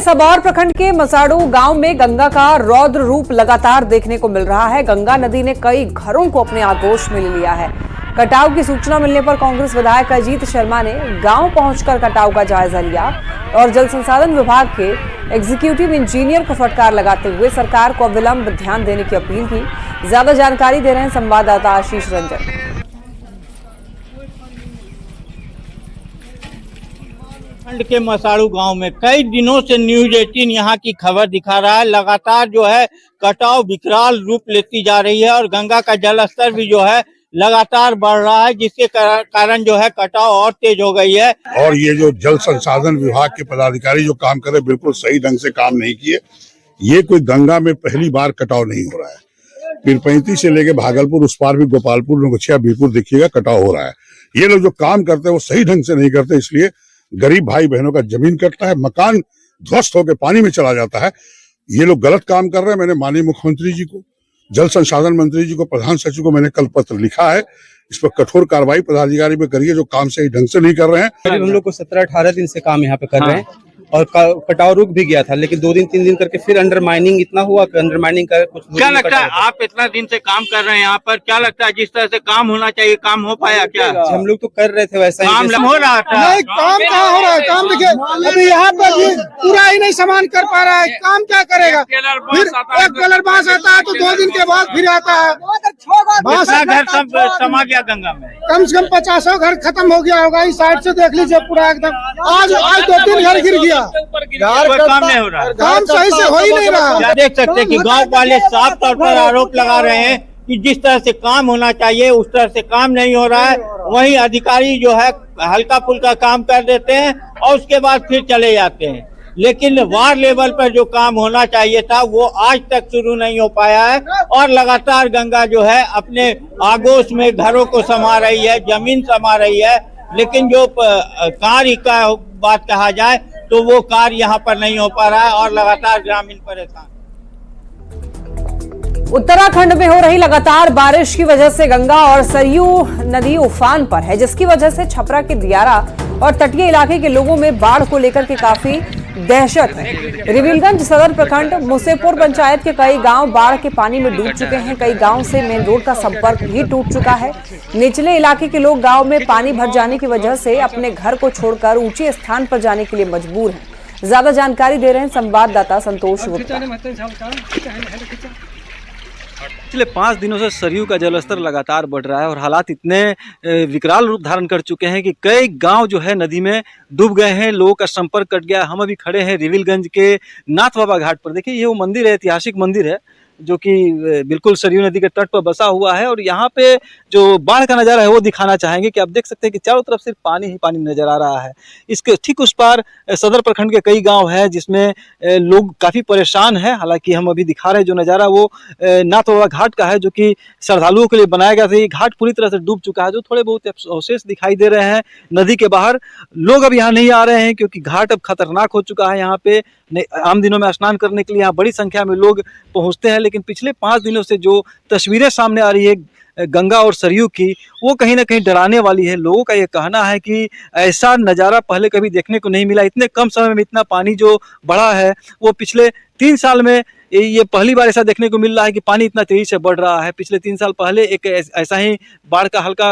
सबौर प्रखंड के मसाड़ू गांव में गंगा का रौद्र रूप लगातार देखने को मिल रहा है। गंगा नदी ने कई घरों को अपने आगोश में ले लिया है। कटाव की सूचना मिलने पर कांग्रेस विधायक अजीत शर्मा ने गांव पहुंचकर कटाव का जायजा लिया और जल संसाधन विभाग के एग्जीक्यूटिव इंजीनियर को फटकार लगाते हुए सरकार को अविलंब ध्यान देने की अपील की। ज्यादा जानकारी दे रहे हैं संवाददाता आशीष रंजन। खंड के मसाड़ू गांव में कई दिनों से न्यूज 18 यहाँ की खबर दिखा रहा है। लगातार जो है कटाव विकराल रूप लेती जा रही है और गंगा का जलस्तर भी जो है लगातार बढ़ रहा है, जिसके कारण जो है कटाव और तेज हो गई है। और ये जो जल संसाधन विभाग के पदाधिकारी जो काम कर रहे बिल्कुल सही ढंग से काम नहीं किए। ये कोई गंगा में पहली बार कटाव नहीं हो रहा है। पीरपैंती से लेके भागलपुर उस पार भी गोपालपुर नौगछिया बीरपुर देखिएगा कटाव हो रहा है। ये लोग जो काम करते हैं वो सही ढंग से नहीं करते, इसलिए गरीब भाई बहनों का जमीन कटता है, मकान ध्वस्त होकर पानी में चला जाता है। ये लोग गलत काम कर रहे हैं। मैंने माननीय मुख्यमंत्री जी को, जल संसाधन मंत्री जी को, प्रधान सचिव को मैंने कल पत्र लिखा है। इस पर कठोर कार्रवाई पदाधिकारी पे करिए जो काम सही ढंग से नहीं कर रहे हैं। हम लोग को 17-18 दिन से काम यहाँ पे कर रहे हैं और कटाव रुक भी गया था, लेकिन 2 दिन 3 दिन करके फिर अंडरमाइनिंग इतना हुआ कि अंडरमाइनिंग का कुछ। क्या लगता है आप इतना दिन से काम कर रहे हैं यहाँ पर, क्या लगता है जिस तरह से काम होना चाहिए काम हो पाया क्या? हम लोग तो कर रहे थे वैसा काम हो रहा था। नहीं, काम कहाँ हो रहा है? काम देखिए अभी यहाँ पर भी पूरा ही नहीं सामान कर पा रहा है। काम क्या करेगा? फिर एक टेलर बांस आता है तो 2 दिन के बाद फिर आता है। बांस घर सब समा गया गंगा में। कम से कम 50 घर खत्म हो गया होगा। इस साइड से देख लीजिए पूरा एकदम। आज 2-3 घर गिर गया। कोई काम नहीं हो रहा, काम सही से हो ही नहीं रहा। देख सकते हैं कि गांव वाले साफ तौर पर आरोप लगा रहे हैं कि जिस तरह से काम होना चाहिए उस तरह से काम नहीं हो रहा है। वहीं अधिकारी जो है हल्का फुल्का काम कर देते हैं और उसके बाद फिर चले जाते हैं, लेकिन वार्ड लेवल पर जो काम होना चाहिए था वो आज तक शुरू नहीं हो पाया है। और लगातार गंगा जो है अपने आगोश में घरों को समा रही है, जमीन समा रही है, लेकिन जो कार्य का बात कहा जाए तो वो कार्य यहाँ पर नहीं हो पा रहा है और लगातार ग्रामीण परेशान। उत्तराखंड में हो रही लगातार बारिश की वजह से गंगा और सरयू नदी उफान पर है, जिसकी वजह से छपरा के दियारा और तटीय इलाके के लोगों में बाढ़ को लेकर के काफी दहशत है। रिविलगंज सदर प्रखंड मुसेपुर पंचायत के कई गांव बाढ़ के पानी में डूब चुके हैं। कई गांव से मेन रोड का संपर्क भी टूट चुका है। निचले इलाके के लोग गांव में पानी भर जाने की वजह से अपने घर को छोड़कर ऊंचे स्थान पर जाने के लिए मजबूर हैं। ज्यादा जानकारी दे रहे हैं संवाददाता संतोष गुप्ता। पिछले 5 दिनों से सरयू का जलस्तर लगातार बढ़ रहा है और हालात इतने विकराल रूप धारण कर चुके हैं कि कई गांव जो है नदी में डूब गए हैं, लोगों का संपर्क कट गया। हम अभी खड़े हैं रिविलगंज के नाथ बाबा घाट पर। देखिए ये वो मंदिर है, ऐतिहासिक मंदिर है जो कि बिल्कुल सरयू नदी के तट पर बसा हुआ है और यहाँ पे जो बाढ़ का नज़ारा है वो दिखाना चाहेंगे कि आप देख सकते हैं कि चारों तरफ सिर्फ पानी ही पानी नजर आ रहा है। इसके ठीक उस पार सदर प्रखंड के कई गांव हैं जिसमें लोग काफ़ी परेशान हैं। हालांकि हम अभी दिखा रहे हैं जो नज़ारा वो नाथ बाबा घाट का है, जो कि श्रद्धालुओं के लिए बनाया गया था। ये घाट पूरी तरह से डूब चुका है। जो थोड़े बहुत अवशेष दिखाई दे रहे हैं नदी के बाहर, लोग अब यहाँ नहीं आ रहे हैं क्योंकि घाट अब खतरनाक हो चुका है। यहाँ पे आम दिनों में स्नान करने के लिए यहाँ बड़ी संख्या में लोग पहुँचते हैं, लेकिन पिछले 5 दिनों से जो तस्वीरें सामने आ रही है गंगा और सरयू की, वो कहीं ना कहीं डराने वाली है। लोगों का ये कहना है कि ऐसा नज़ारा पहले कभी देखने को नहीं मिला। इतने कम समय में इतना पानी जो बढ़ा है वो पिछले 3 साल में ये पहली बार ऐसा देखने को मिल रहा है कि पानी इतना तेजी से बढ़ रहा है। पिछले 3 साल पहले एक ऐसा ही बाढ़ का हल्का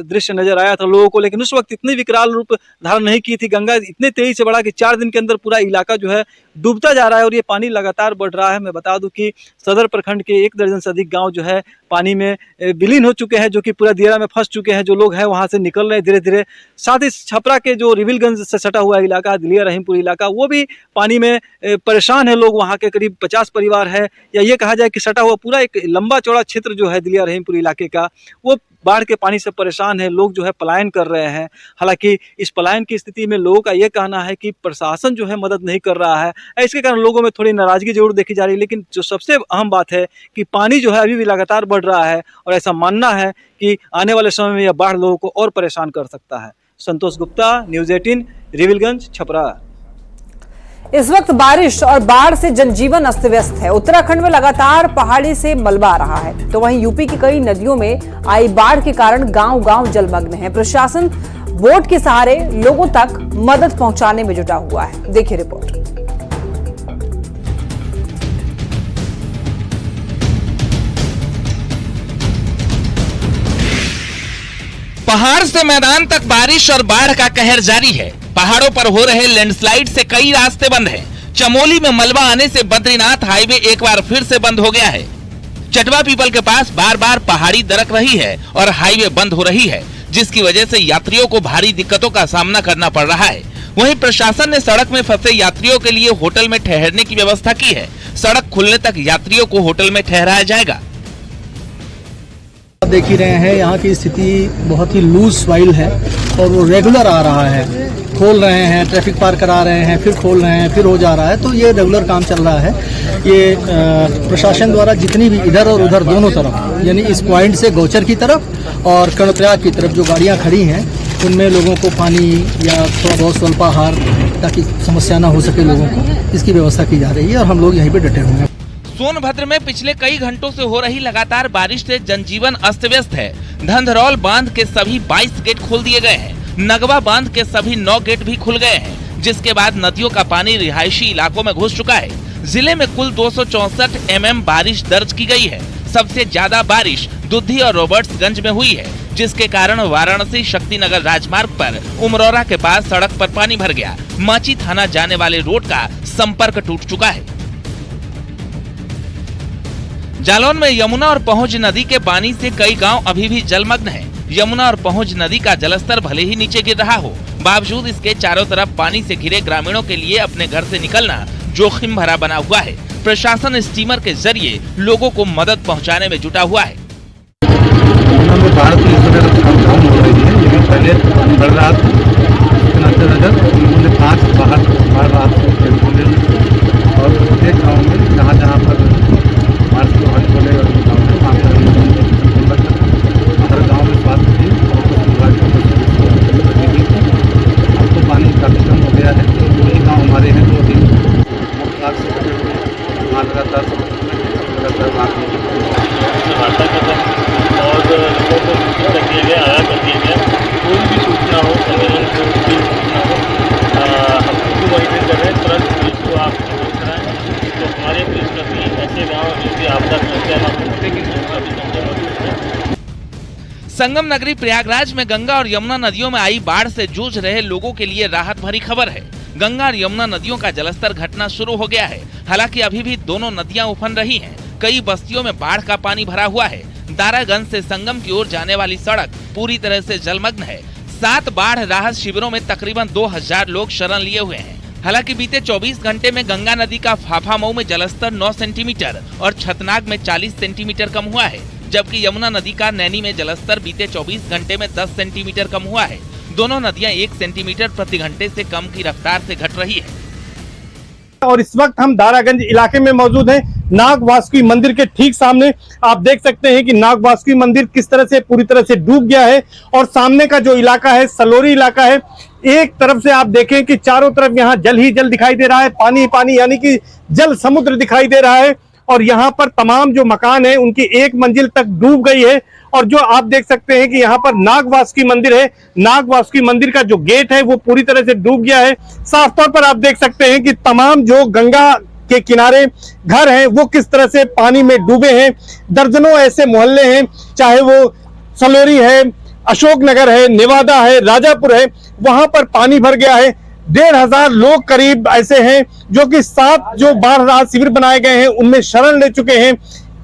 दृश्य नजर आया था लोगों को, लेकिन उस वक्त इतनी विकराल रूप धारण नहीं की थी। गंगा इतने तेजी से बढ़ा कि 4 दिन के अंदर पूरा इलाका जो है डूबता जा रहा है और ये पानी लगातार बढ़ रहा है। मैं बता दूं कि सदर प्रखंड के 1 दर्जन से अधिक गाँव जो है पानी में विलीन हो चुके हैं, जो कि पूरा दियारा में फंस चुके हैं। जो लोग हैं वहाँ से निकल रहे हैं धीरे धीरे। साथ ही छपरा के जो रिविलगंज से सटा हुआ इलाका, दिलिया रहीमपुर इलाका, वो भी पानी में परेशान है लोग। वहाँ के करीब 50 परिवार है, या ये कहा जाए कि सटा हुआ पूरा एक लंबा चौड़ा क्षेत्र जो है दिलिया रहीमपुर इलाके का, वो बाढ़ के पानी से परेशान है। लोग जो है पलायन कर रहे हैं। हालांकि इस पलायन की स्थिति में लोगों का ये कहना है कि प्रशासन जो है मदद नहीं कर रहा है। इसके कारण लोगों में थोड़ी नाराजगी जरूर देखी जा रही है, लेकिन जो सबसे अहम बात है कि पानी जो है अभी भी लगातार बढ़ रहा है और ऐसा मानना है कि आने वाले समय में यह बाढ़ लोगों को और परेशान कर सकता है। संतोष गुप्ता, न्यूज़ 18, रिविलगंज, छपरा। इस वक्त बारिश और बाढ़ से जनजीवन अस्त व्यस्त है। उत्तराखंड में लगातार पहाड़ी से मलबा आ रहा है, तो वहीं यूपी की कई नदियों में आई बाढ़ के कारण गांव-गांव जलमग्न है। प्रशासन बोट के सहारे लोगों तक मदद पहुंचाने में जुटा हुआ है। देखिए रिपोर्ट। पहाड़ से मैदान तक बारिश और बाढ़ का कहर जारी है। पहाड़ों पर हो रहे लैंडस्लाइड से कई रास्ते बंद हैं। चमोली में मलबा आने से बद्रीनाथ हाईवे एक बार फिर से बंद हो गया है। चटवा पीपल के पास बार बार पहाड़ी दरक रही है और हाईवे बंद हो रही है, जिसकी वजह से यात्रियों को भारी दिक्कतों का सामना करना पड़ रहा है। वहीं प्रशासन ने सड़क में फंसे यात्रियों के लिए होटल में ठहरने की व्यवस्था की है। सड़क खुलने तक यात्रियों को होटल में ठहराया जाएगा। देख ही रहे हैं, यहाँ की स्थिति बहुत ही लूज स्वाइल है और वो रेगुलर आ रहा है। खोल रहे हैं, ट्रैफिक पार करा रहे हैं, फिर खोल रहे हैं, फिर हो जा रहा है, तो ये रेगुलर काम चल रहा है। ये प्रशासन द्वारा जितनी भी इधर और उधर दोनों तरफ, यानी इस पॉइंट से गौचर की तरफ और कर्णप्रयाग की तरफ जो गाड़ियाँ खड़ी हैं, उनमें लोगों को पानी या थोड़ा बहुत स्वल्पाहार, ताकि समस्या ना हो सके लोगों को, इसकी व्यवस्था की जा रही है और हम लोग यहीं पे डटे हुए हैं। सोनभद्र में पिछले कई घंटों से हो रही लगातार बारिश से जनजीवन अस्त व्यस्त है। धंधरौल बांध के सभी 22 गेट खोल दिए गए हैं। नगवा बांध के सभी 9 गेट भी खुल गए हैं, जिसके बाद नदियों का पानी रिहायशी इलाकों में घुस चुका है। जिले में कुल 264 mm बारिश दर्ज की गई है। सबसे ज्यादा बारिश दुद्धी और रॉबर्ट्सगंज में हुई है, जिसके कारण वाराणसी शक्तिनगर राजमार्ग पर उमरौरा के पास सड़क पर पानी भर गया। माची थाना जाने वाले रोड का संपर्क टूट चुका है। जालौन में यमुना और पहुंच नदी के पानी से कई गांव अभी भी जलमग्न हैं। यमुना और पहुंच नदी का जलस्तर भले ही नीचे गिर रहा हो, बावजूद इसके चारों तरफ पानी से घिरे ग्रामीणों के लिए अपने घर से निकलना जोखिम भरा बना हुआ है। प्रशासन स्टीमर के जरिए लोगों को मदद पहुंचाने में जुटा हुआ है। बाढ़ की इस वजह से कम हो रही है, लेकिन पहले बढ़ रहा था। उन्होंने 5 बाढ़ रात और प्रत्येक गाँव में जहाँ पर हर गांव में स्वास्थ्य की अब तो पानी काफी कम हो गया है। वही गांव हमारे हैं 2 दिन लगातार वार्ता कर रहे हैं और लोगों को सूचित कर दिया गया, आया कर दिया गया। कोई भी सूचना हो, संवेदन को भी सूचना हो, हम खुद मॉनिटर कर रहे हैं। तुरंत पुलिस को आप सूचित कराएं, तो हमारे पुलिसकर्मी ऐसे गाँव जिनकी आपदा समस्या न हो सकेगी, सूचना भी संख्या मौजूद है। संगम नगरी प्रयागराज में गंगा और यमुना नदियों में आई बाढ़ से जूझ रहे लोगों के लिए राहत भरी खबर है। गंगा और यमुना नदियों का जलस्तर घटना शुरू हो गया है। हालांकि अभी भी दोनों नदियां उफन रही हैं। कई बस्तियों में बाढ़ का पानी भरा हुआ है। दारागंज से संगम की ओर जाने वाली सड़क पूरी तरह से जलमग्न है। 7 बाढ़ राहत शिविरों में तकरीबन 2000 लोग शरण लिए हुए हैं। हालांकि बीते 24 घंटे में गंगा नदी का फाफामऊ में जलस्तर 9 सेंटीमीटर और छतनाग में 40 सेंटीमीटर कम हुआ है, जबकि यमुना नदी का नैनी में जलस्तर बीते 24 घंटे में 10 सेंटीमीटर कम हुआ है। दोनों नदियां 1 सेंटीमीटर प्रति घंटे से कम की रफ्तार से घट रही है। और इस वक्त हम दारागंज इलाके में मौजूद हैं। नाग वासुकी मंदिर के ठीक सामने आप देख सकते हैं कि नाग वासुकी मंदिर किस तरह से पूरी तरह से डूब गया है और सामने का जो इलाका है सलोरी इलाका है। एक तरफ से आप देखें कि चारों तरफ यहाँ जल ही जल दिखाई दे रहा है, पानी ही पानी, यानी कि जल समुद्र दिखाई दे रहा है। और यहाँ पर तमाम जो मकान है उनकी 1 मंजिल तक डूब गई है। और जो आप देख सकते हैं कि यहाँ पर नाग वासुकी मंदिर है, नाग वासुकी मंदिर का जो गेट है वो पूरी तरह से डूब गया है। साफ तौर पर आप देख सकते हैं कि तमाम जो गंगा के किनारे घर हैं वो किस तरह से पानी में डूबे हैं। दर्जनों ऐसे मोहल्ले हैं, चाहे वो सलोरी है, अशोकनगर है, नेवादा है, राजापुर है, वहां पर पानी भर गया है। 1500 लोग करीब ऐसे हैं जो कि 7 जो बाढ़ राहत शिविर बनाए गए हैं उनमें शरण ले चुके हैं।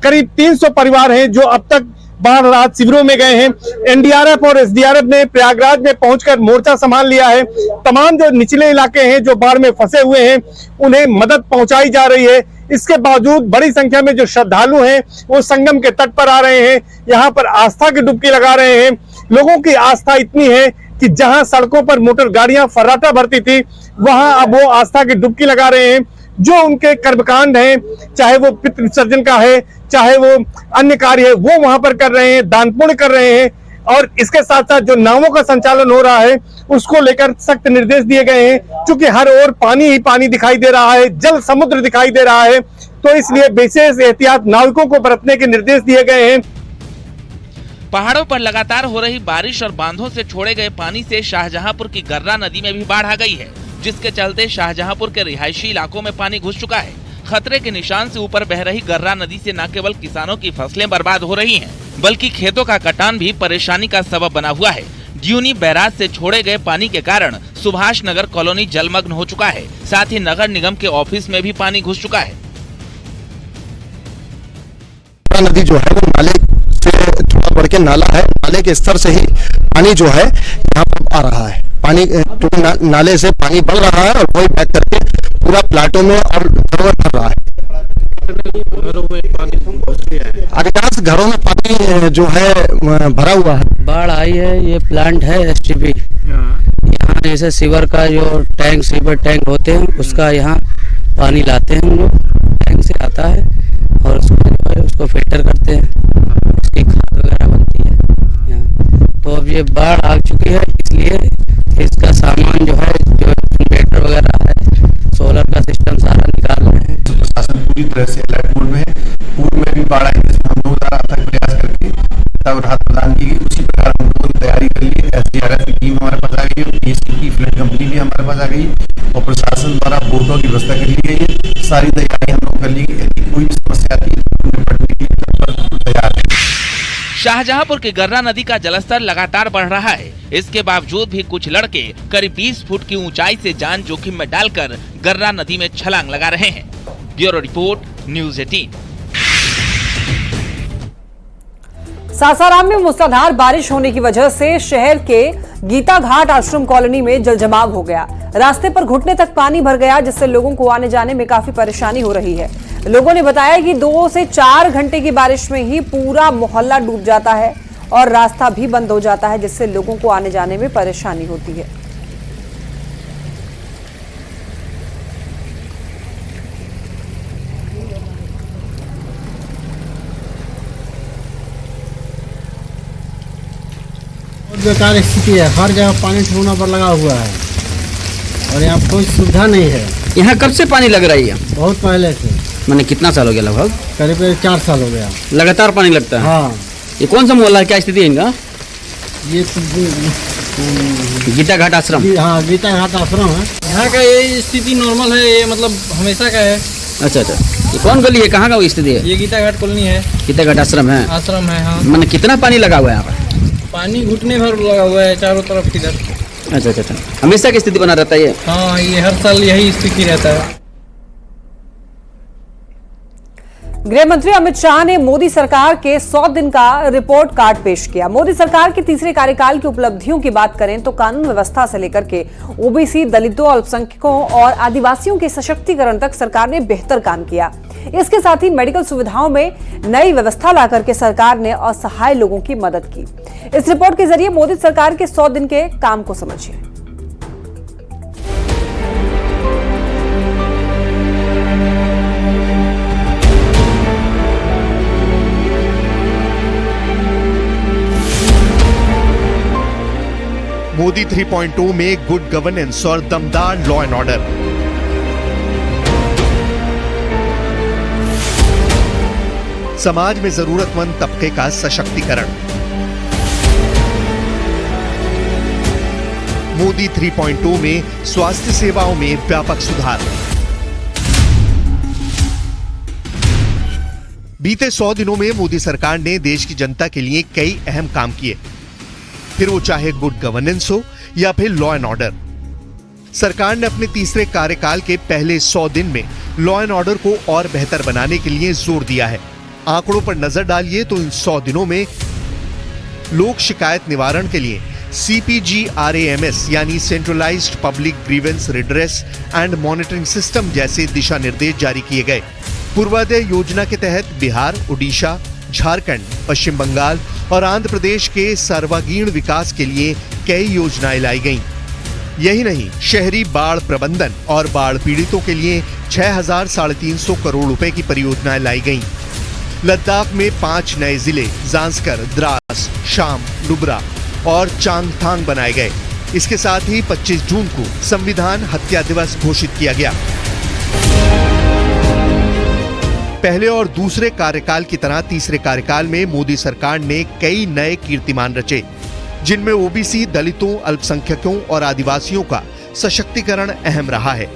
करीब 300 परिवार हैं जो अब तक बाढ़ राहत शिविरों में गए हैं। एनडीआरएफ और एसडीआरएफ ने प्रयागराज में पहुंचकर मोर्चा संभाल लिया है। तमाम जो निचले इलाके हैं जो बाढ़ में फंसे हुए हैं उन्हें मदद पहुंचाई जा रही है। इसके बावजूद बड़ी संख्या में जो श्रद्धालु हैं वो संगम के तट पर आ रहे हैं, यहाँ पर आस्था की डुबकी लगा रहे हैं। लोगों की आस्था इतनी है कि जहां सड़कों पर मोटर गाड़ियां फर्राटा भरती थी, वहां अब वो आस्था की डुबकी लगा रहे हैं। जो उनके कर्मकांड हैं, चाहे वो पितृ विसर्जन का है, चाहे वो अन्य कार्य है, वो वहां पर कर रहे हैं, दान पुण्य कर रहे हैं। और इसके साथ साथ जो नावों का संचालन हो रहा है उसको लेकर सख्त निर्देश दिए गए हैं, क्योंकि हर ओर पानी ही पानी दिखाई दे रहा है, जल समुद्र दिखाई दे रहा है, तो इसलिए विशेष एहतियात नाविकों को बरतने के निर्देश दिए गए हैं। पहाड़ों पर लगातार हो रही बारिश और बांधों से छोड़े गए पानी से शाहजहांपुर की गर्रा नदी में भी बाढ़ आ गई है, जिसके चलते शाहजहांपुर के रिहायशी इलाकों में पानी घुस चुका है। खतरे के निशान से ऊपर बह रही गर्रा नदी से न केवल किसानों की फसलें बर्बाद हो रही हैं, बल्कि खेतों का कटान भी परेशानी का सबब बना हुआ है। ड्यूनी बैराज से छोड़े गए पानी के कारण सुभाष नगर कॉलोनी जलमग्न हो चुका है। साथ ही नगर निगम के ऑफिस में भी पानी घुस चुका है। नदी जो है वो नाले से थोड़ा बढ़ के नाला है, नाले के स्तर से ही पानी जो है यहाँ पर आ रहा है। पानी नाले से पानी बढ़ रहा है और वही बैक करके पूरा प्लाटों में और घरों में भर रहा है। अधिकांश घरों में पानी जो है भरा हुआ है। बाढ़ आई है, ये प्लांट है एसटीपी। यहाँ जैसे सीवर का जो टैंक, सीवर टैंक होते हैं, उसका यहाँ पानी लाते हैं हम लोग, टैंक से आता है और उसको फिल्टर करते हैं, उसकी खाद वगैरह बनती है यहाँ। तो अब ये बाढ़ आ चुकी है, इसलिए इसका सामान जो है, जो जनरेटर वगैरह है, सोलर का सिस्टम सारा निकाल रहे हैं। प्रशासन पूरी तरह से अलर्ट मोड में है। पूर्व में भी बाढ़ आई, जिसमें हम लोग प्रयास करके तब राहत प्रदान की गई। उसी प्रकार हम लोगों ने तैयारी कर ली। SDRF की टीम हमारे पास आ गई है, PSC की फ्लड कंपनी भी हमारे पास आ गई और प्रशासन द्वारा बोटों की व्यवस्था कर ली गई है। सारी तैयारी हम लोग कर ली गई। यदि कोई समस्या आती है तो निपटने के लिए तैयार है। शाहजहांपुर की गर्रा नदी का जलस्तर लगातार बढ़ रहा है। इसके बावजूद भी कुछ लड़के करीब 20 फुट की ऊंचाई से जान जोखिम में डालकर गर्रा नदी में छलांग लगा रहे हैं। Bureau report, news 18। सासाराम में मूसलाधार बारिश होने की वजह से शहर के गीता घाट आश्रम कॉलोनी में जलजमाव हो गया। रास्ते पर घुटने तक पानी भर गया, जिससे लोगों को आने जाने में काफी परेशानी हो रही है। लोगों ने बताया कि 2 से 4 घंटे की बारिश में ही पूरा मोहल्ला डूब जाता है और रास्ता भी बंद हो जाता है, जिससे लोगों को आने जाने में परेशानी होती है। बेकार स्थिति है, हर जगह पानी ठूना पर लगा हुआ है और यहाँ कोई सुविधा नहीं है। यहाँ कब से पानी लग रही है? बहुत पहले से। मैंने कितना साल हो गया? लगभग करीब 4 साल हो गया लगातार पानी लगता है। हाँ। ये कौन सा मोहल्ला है, क्या स्थिति है इनका? ये गीता घाट आश्रम। हाँ, गीता घाट आश्रम है। यहाँ का ये स्थिति नॉर्मल है, ये मतलब हमेशा का है। अच्छा, ये कौन गली है, कहाँ का वो स्थिति है? ये गीता घाट कॉलोनी है। गीता घाट आश्रम है। आश्रम है, हाँ। मैंने कितना पानी लगा हुआ है यहाँ पर? पानी घुटने भर लगा हुआ है चारों तरफ इधर। अच्छा, हमेशा की स्थिति बना रहता है ये? हाँ, ये हर साल यही स्थिति रहता है। गृह मंत्री अमित शाह ने मोदी सरकार के 100 दिन का रिपोर्ट कार्ड पेश किया। मोदी सरकार के तीसरे कार्यकाल की उपलब्धियों की बात करें तो कानून व्यवस्था से लेकर के ओबीसी, दलितों, अल्पसंख्यकों और आदिवासियों के सशक्तिकरण तक सरकार ने बेहतर काम किया। इसके साथ ही मेडिकल सुविधाओं में नई व्यवस्था लाकर के सरकार ने असहाय लोगों की मदद की। इस रिपोर्ट के जरिए मोदी सरकार के 100 दिन के काम को समझिए। मोदी 3.0 में गुड गवर्नेंस और दमदार लॉ एंड ऑर्डर। समाज में जरूरतमंद तबके का सशक्तिकरण। मोदी 3.0 में स्वास्थ्य सेवाओं में व्यापक सुधार। बीते 100 दिनों में मोदी सरकार ने देश की जनता के लिए कई अहम काम किए, फिर वो चाहे गुड गवर्नेंस हो या फिर लॉ एंड ऑर्डर। सरकार ने अपने तीसरे कार्यकाल के पहले 100 दिन में लॉ एंड ऑर्डर को और बेहतर बनाने के लिए जोर दिया है। आंकड़ों पर नजर डालिए तो इन 100 दिनों में लोक शिकायत निवारण के लिए CPGRAMS यानी centralised public grievance redress and monitoring system जैसे दिशा निर्देश जारी किए गए। पूर्वोदय योजना के तहत बिहार, उड़ीसा, झारखंड, पश्चिम बंगाल और आंध्र प्रदेश के सर्वांगीण विकास के लिए कई योजनाएं लाई गईं। यही नहीं, शहरी बाढ़ प्रबंधन और बाढ़ पीड़ितों के लिए 6,350 करोड़ रुपए की परियोजनाएं लाई गईं। लद्दाख में 5 नए जिले जांस्कर, द्रास, शाम, नुब्रा और चांगथांग बनाए गए। इसके साथ ही 25 जून को संविधान हत्या दिवस घोषित किया गया। पहले और दूसरे कार्यकाल की तरह तीसरे कार्यकाल में मोदी सरकार ने कई नए कीर्तिमान रचे, जिनमें ओबीसी, दलितों, अल्पसंख्यकों और आदिवासियों का सशक्तिकरण अहम रहा है।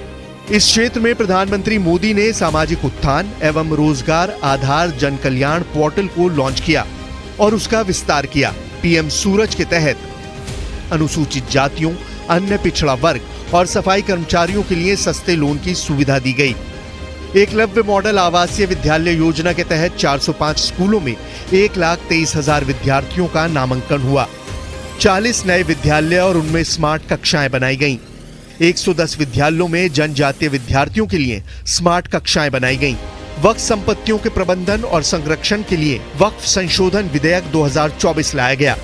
इस क्षेत्र में प्रधानमंत्री मोदी ने सामाजिक उत्थान एवं रोजगार आधार जन कल्याण पोर्टल को लॉन्च किया और उसका विस्तार किया। पीएम सूरज के तहत अनुसूचित जातियों, अन्य पिछड़ा वर्ग और सफाई कर्मचारियों के लिए सस्ते लोन की सुविधा दी गई। एकलव्य मॉडल आवासीय विद्यालय योजना के तहत 405 स्कूलों में 1,23,000 विद्यार्थियों का नामांकन हुआ। 40 नए विद्यालय और उनमें स्मार्ट कक्षाएं बनाई गईं। 110 विद्यालयों में जनजातीय विद्यार्थियों के लिए स्मार्ट कक्षाएं बनाई गईं। वक्फ संपत्तियों के प्रबंधन और संरक्षण के लिए वक्फ संशोधन विधेयक 2024 लाया गया।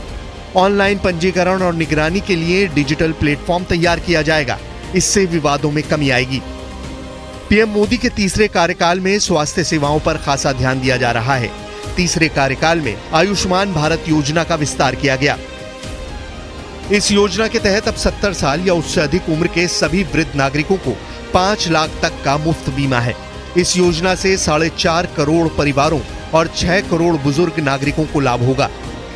ऑनलाइन पंजीकरण और निगरानी के लिए डिजिटल प्लेटफॉर्म तैयार किया जाएगा। इससे विवादों में कमी आएगी। पीएम मोदी के तीसरे कार्यकाल में स्वास्थ्य सेवाओं पर खासा ध्यान दिया जा रहा है। तीसरे कार्यकाल में आयुष्मान भारत योजना का विस्तार किया गया। इस योजना के तहत अब 70 साल या उससे अधिक उम्र के सभी वृद्ध नागरिकों को 5 लाख तक का मुफ्त बीमा है। इस योजना से 4.5 करोड़ परिवारों और 6 करोड़ बुजुर्ग नागरिकों को लाभ होगा।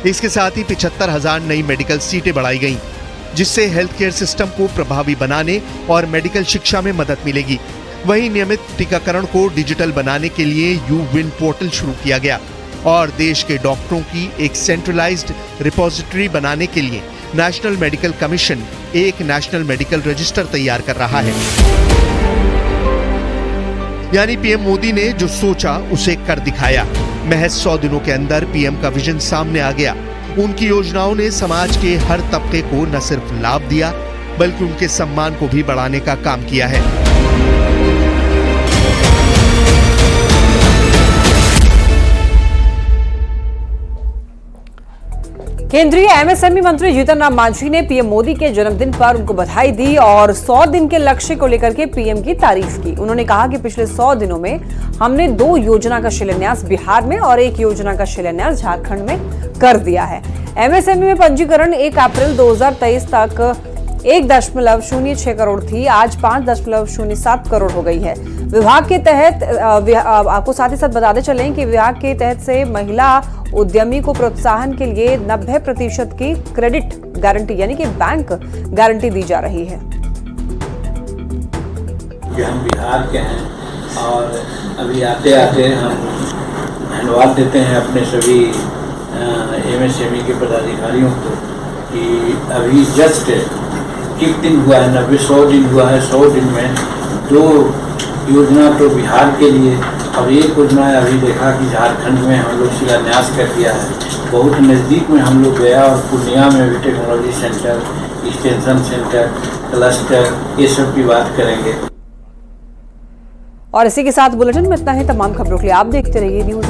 इसके साथ ही 75,000 नई मेडिकल सीटें बढ़ाई गईं, जिससे हेल्थ केयर सिस्टम को प्रभावी बनाने और मेडिकल शिक्षा में मदद मिलेगी। वहीं नियमित टीकाकरण को डिजिटल बनाने के लिए यू-विन पोर्टल शुरू किया गया और देश के डॉक्टरों की एक सेंट्रलाइज्ड रिपोजिटरी बनाने के लिए नेशनल मेडिकल कमीशन एक नेशनल मेडिकल रजिस्टर तैयार कर रहा है। यानी पीएम मोदी ने जो सोचा उसे कर दिखाया। महज 100 दिनों के अंदर पीएम का विजन सामने आ गया। उनकी योजनाओं ने समाज के हर तबके को न सिर्फ लाभ दिया, बल्कि उनके सम्मान को भी बढ़ाने का काम किया है। केंद्रीय एमएसएमई मंत्री जीतन राम मांझी ने पीएम मोदी के जन्मदिन पर उनको बधाई दी और 100 दिन के लक्ष्य को लेकर के पीएम की तारीफ की। उन्होंने कहा कि पिछले 100 दिनों में हमने 2 योजना का शिलान्यास बिहार में और 1 योजना का शिलान्यास झारखंड में कर दिया है। एमएसएमई में पंजीकरण 1 अप्रैल 2023 तक 1.06 करोड़ थी, आज 5.07 करोड़ हो गई है। विभाग के तहत आपको साथ ही साथ बताते चलें कि विभाग के तहत से महिला उद्यमी को प्रोत्साहन के लिए 90% की क्रेडिट गारंटी यानी कि बैंक गारंटी दी जा रही है। हम बिहार के हैं और अभी आते आते हम धन्यवाद देते हैं अपने सभी एमएसएमई के पदाधिकारियों को कि अभी जस्ट कितने दिन हुआ है, 90-100 दिन हुआ है। 100 दिन में 2 योजना तो बिहार के लिए और 1 योजना अभी देखा कि झारखंड में हम लोग शिलान्यास कर दिया है। बहुत नज़दीक में हम लोग गया और पूर्णिया में भी technology centre, extension centre, cluster, ये सब की बात करेंगे। और इसी के साथ बुलेटिन में इतना ही। तमाम खबरों के लिए आप देखते रहिए न्यूज़।